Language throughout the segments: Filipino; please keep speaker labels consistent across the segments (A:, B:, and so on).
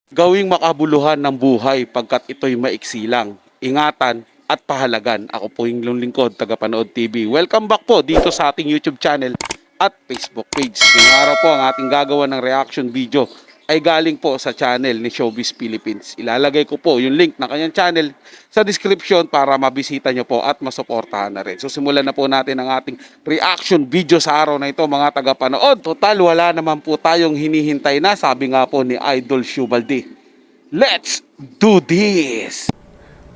A: Gawing makabuluhan ng buhay pagkat ito'y maiksi lang. Ingatan at pahalagan. Ako po yung lingkod, Tagapanood TV. Welcome back po dito sa ating YouTube channel at Facebook page. Ngayong araw po ang ating gagawa ng reaction video ay galing po sa channel ni Showbiz Philippines. Ilalagay ko po yung link ng kanyang channel sa description para mabisita nyo po at masuportahan na rin. So simulan na po natin ang ating reaction video sa araw na ito mga tagapanood. Total wala naman po tayong hinihintay na, sabi nga po ni Idol Shubaldi. Let's do this!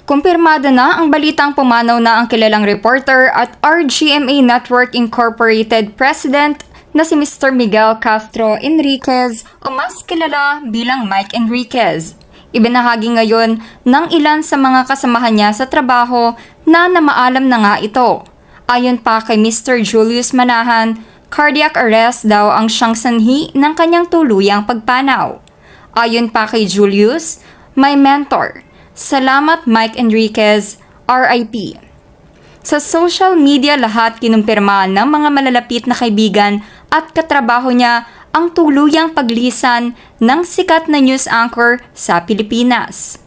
B: Kumpirmado na ang balitang pumanaw na ang kilalang reporter at RGMA Network Incorporated President na si Mr. Miguel Castro Enriquez o mas kilala bilang Mike Enriquez. Ibinahagi ngayon ng ilan sa mga kasamahan niya sa trabaho na namaalam na nga ito. Ayon pa kay Mr. Julius Manahan, cardiac arrest daw ang siyang sanhi ng kanyang tuluyang pagpanaw. Ayon pa kay Julius, my mentor, salamat Mike Enriquez, RIP. Sa social media lahat kinumpirma ng mga malalapit na kaibigan at katrabaho niya ang tuluyang paglisan ng sikat na news anchor sa Pilipinas.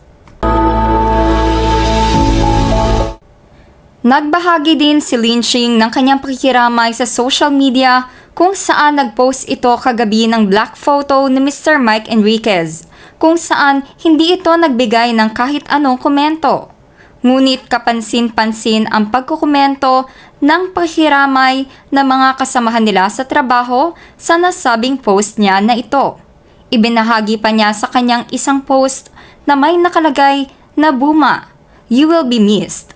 B: Nagbahagi din si Lynching ng kanyang pakikiramay sa social media kung saan nagpost ito kagabi ng black photo ni Mr. Mike Enriquez, kung saan hindi ito nagbigay ng kahit anong komento. Ngunit kapansin-pansin ang pagkukomento ng pakikiramay ng mga kasamahan nila sa trabaho sa nasabing post niya na ito. Ibinahagi pa niya sa kanyang isang post na may nakalagay na Buma, you will be missed.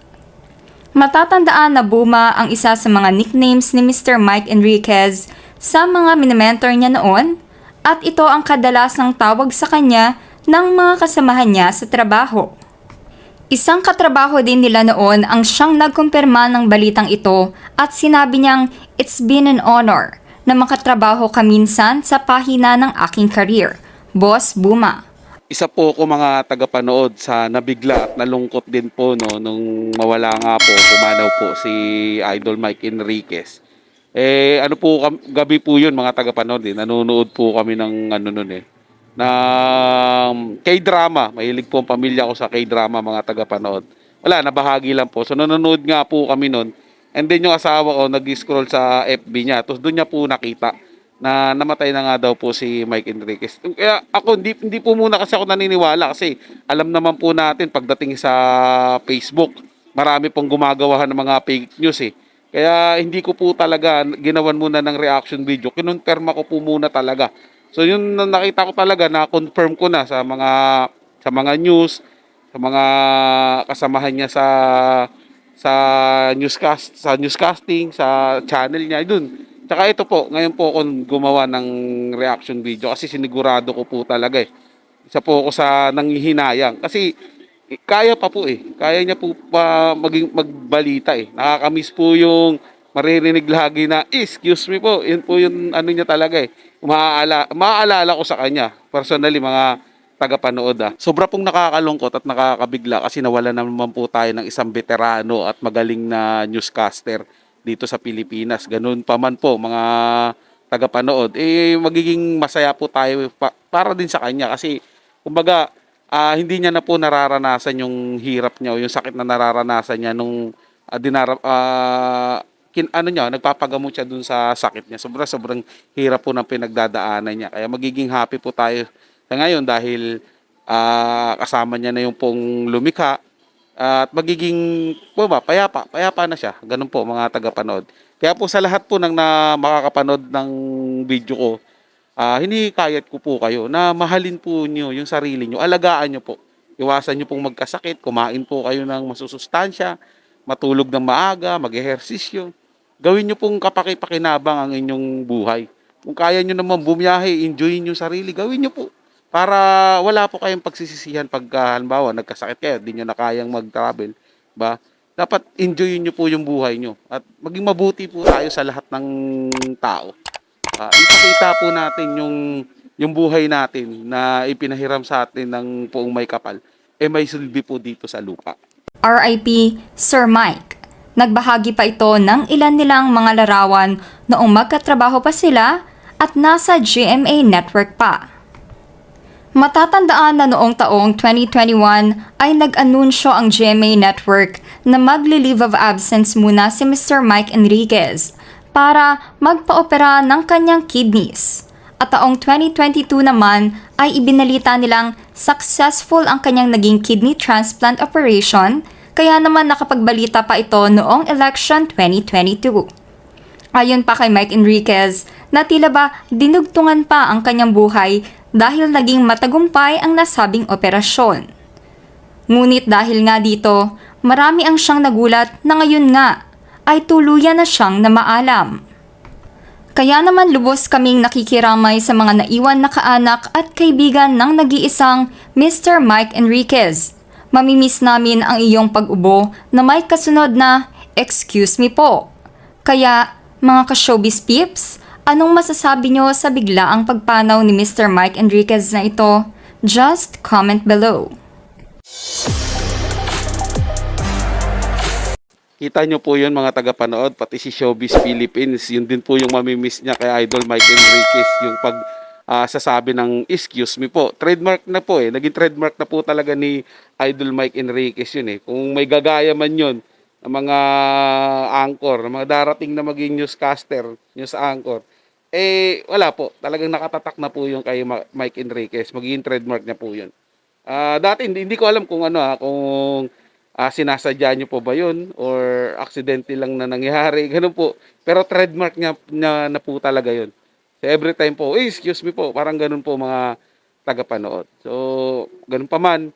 B: Matatandaan na Buma ang isa sa mga nicknames ni Mr. Mike Enriquez sa mga minimentor niya noon at ito ang kadalasang tawag sa kanya ng mga kasamahan niya sa trabaho. Isang katrabaho din nila noon ang siyang nagkumpirma ng balitang ito at sinabi niyang, "It's been an honor na makatrabaho ka minsan sa pahina ng aking career, Boss Buma."
A: Isa po ako mga tagapanood sa nabigla at nalungkot din po no, nung mawala nga po, pumanaw po si Idol Mike Enriquez. Ano po, gabi po yun mga tagapanood nanonood po kami ng ano nun ng K-drama. Mahilig po ang pamilya ko sa K-drama mga tagapanood. Wala, nabahagi lang po. So nanonood nga po kami nun. And then yung asawa ko nag-scroll sa FB niya. Tapos doon niya po nakita na namatay na nga daw po si Mike Enriquez. Kaya ako hindi po muna kasi ako naniniwala kasi alam naman po natin pagdating sa Facebook, marami pong gumagawa ng mga fake news Kaya hindi ko po talaga ginawan muna ng reaction video. Kinonfirma ko po muna talaga. So yun nakita ko talaga na confirm ko na sa mga news, sa mga kasamahan niya sa newscasting, sa channel niya doon. Tsaka ito po, ngayon po ako gumawa ng reaction video kasi sinigurado ko po talaga Isa po ako sa nanghihinayang kasi kaya pa po Kaya niya po pa magbalita Nakakamiss po yung maririnig lagi na, excuse me po. Yun po yung ano niya talaga maaalala ko sa kanya. Personally, mga tagapanood Sobra pong nakakalungkot at nakakabigla kasi nawala naman po tayo ng isang veterano at magaling na newscaster dito sa Pilipinas. Ganun pa man po mga tagapanood. Magiging masaya po tayo para din sa kanya kasi kumbaga hindi niya na po nararanasan yung hirap niya o yung sakit na nararanasan niya nung nagpapagamot siya dun sa sakit niya. Sobrang hirap po ng pinagdadaanan niya. Kaya magiging happy po tayo sa ngayon dahil kasama niya na yung pong lumikha at magiging payapa na siya. Ganun po mga tagapanood. Kaya po sa lahat po ng makakapanood ng video ko, hinikayat ko po kayo na mahalin po niyo yung sarili niyo. Alagaan niyo po. Iwasan niyo pong magkasakit, kumain po kayo ng masusustansya, matulog ng maaga, mag-ehersisyo. Gawin niyo pong kapaki-pakinabang ang inyong buhay. Kung kaya niyo naman bumiyahe, enjoy niyo sarili, gawin niyo po. Para wala po kayong pagsisisihan pag halimbawa nagkasakit kayo, di nyo na kayang mag-travel, ba? Dapat enjoyin nyo po yung buhay nyo at maging mabuti po tayo sa lahat ng tao. Ipakita po natin yung buhay natin na ipinahiram sa atin ng poong may kapal, may silbi po dito sa lupa.
B: RIP Sir Mike. Nagbahagi pa ito ng ilan nilang mga larawan noong magkatrabaho pa sila at nasa GMA Network pa. Matatandaan na noong taong 2021 ay nag-anunsyo ang GMA Network na magli-leave of absence muna si Mr. Mike Enriquez para magpa-opera ng kanyang kidneys. At taong 2022 naman ay ibinalita nilang successful ang kanyang naging kidney transplant operation, kaya naman nakapagbalita pa ito noong election 2022. Ayon pa kay Mike Enriquez, na tila ba dinugtungan pa ang kanyang buhay dahil naging matagumpay ang nasabing operasyon. Ngunit dahil nga dito, marami ang siyang nagulat na ngayon nga ay tuluyan na siyang namaalam. Kaya naman lubos kaming nakikiramay sa mga naiwan na kaanak at kaibigan ng nag-iisang Mr. Mike Enriquez. Mamimiss namin ang iyong pag-ubo na may kasunod na, "Excuse me po." Kaya, mga ka-showbiz peeps, anong masasabi nyo sa biglaang pagpanaw ni Mr. Mike Enriquez na ito? Just comment below.
A: Kita nyo po yun mga tagapanood, pati si Showbiz Philippines, yun din po yung mamimiss niya kay Idol Mike Enriquez, yung sasabi ng "excuse me po." Trademark na po naging trademark na po talaga ni Idol Mike Enriquez yun Kung may gagaya man yun, ng mga anchor, ng mga darating na maging newscaster, news anchor, wala po. Talagang nakatatak na po yung kay Mike Enriquez, magiging trademark niya po yun. Dati hindi ko alam kung kung sinasadya nyo po ba yun or accidentally lang na nangyari, ganun po. Pero trademark niya na po talaga yun. So every time po, "excuse me po," parang ganun po mga tagapanood. So ganun pa man,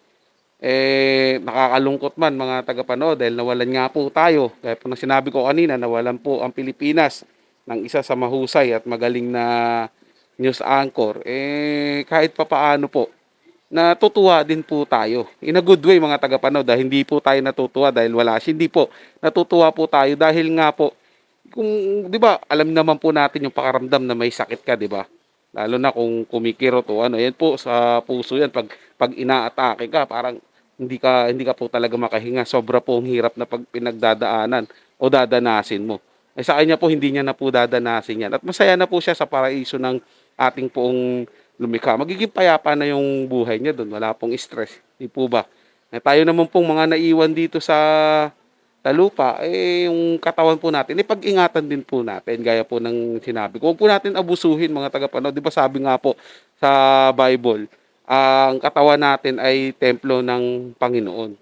A: nakakalungkot man mga tagapanood dahil nawalan nga po tayo. Kaya po na sinabi ko kanina, nawalan po ang Pilipinas ng isa sa mahusay at magaling na news anchor. Kahit pa paano po, natutuwa din po tayo. In a good way mga tagapanood, dahil hindi po tayo natutuwa dahil wala siya. Hindi po, natutuwa po tayo dahil nga po, kung 'di ba, alam naman po natin yung pakaramdam na may sakit ka, 'di ba? Lalo na kung kumikirot o yan po sa puso yan pag inaatake ka, parang hindi ka po talaga makahinga. Sobra po ang hirap na pag pinagdadaanan o dadanasin mo. Sa kanya po hindi niya na po dadanasin yan. At masaya na po siya sa paraiso ng ating poong lumikha. Magiging payapa na yung buhay niya doon. Wala pong stress. Di po ba? Tayo naman pong mga naiwan dito sa lupa, yung katawan po natin, pag-ingatan din po natin. Gaya po ng sinabi ko. Huwag po natin abusuhin mga tagapanood. Di ba sabi nga po sa Bible, ang katawan natin ay templo ng Panginoon.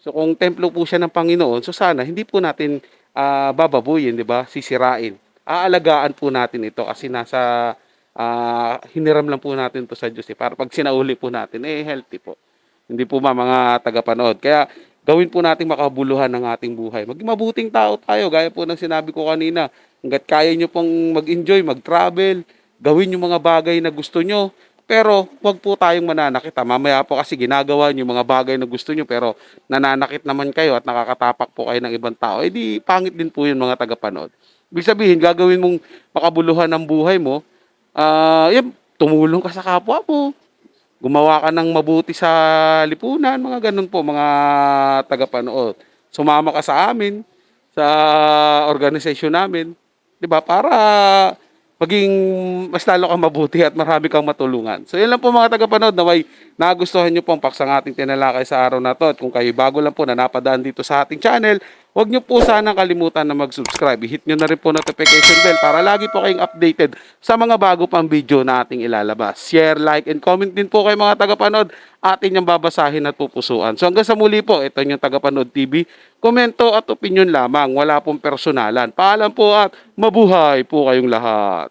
A: So kung templo po siya ng Panginoon, so sana hindi po natin bababuyin, di ba? Sisirain. Aalagaan po natin ito kasi nasa hiniram lang po natin to sa Diyos para pag sinauli po natin healthy po. Hindi po mga tagapanood. Kaya gawin po nating makabuluhan ng ating buhay. Maging mabuting tao tayo, gaya po ng sinabi ko kanina. Hangga't kaya nyo pong mag-enjoy, mag-travel, gawin yung mga bagay na gusto nyo. Pero wag po tayong mananakit. Mamaya po kasi ginagawa nyo yung mga bagay na gusto nyo pero nananakit naman kayo at nakakatapak po kayo ng ibang tao. Di pangit din po yun mga tagapanood. Ibig sabihin, gagawin mong makabuluhan ng buhay mo, tumulong ka sa kapwa mo. Gumawa ka ng mabuti sa lipunan, mga ganun po mga tagapanood. Sumama ka sa amin, sa organisasyon namin, 'di ba? Para maging mas lalo kang mabuti at marami kang matulungan. So, yan lang po mga tagapanood, naway nagustuhan nyo po ang paksang ating tinalakay sa araw na to. At kung kayo bago lang po na napadaan dito sa ating channel, huwag nyo po sanang kalimutan na mag-subscribe. I-hit nyo na rin po notification bell para lagi po kayong updated sa mga bago pang video na ating ilalabas. Share, like, and comment din po kayo mga tagapanood. Atin yung babasahin at pupusuan. So hanggang sa muli po, ito yung Tagapanood TV. Komento at opinion lamang. Wala pong personalan. Paalam po at mabuhay po kayong lahat.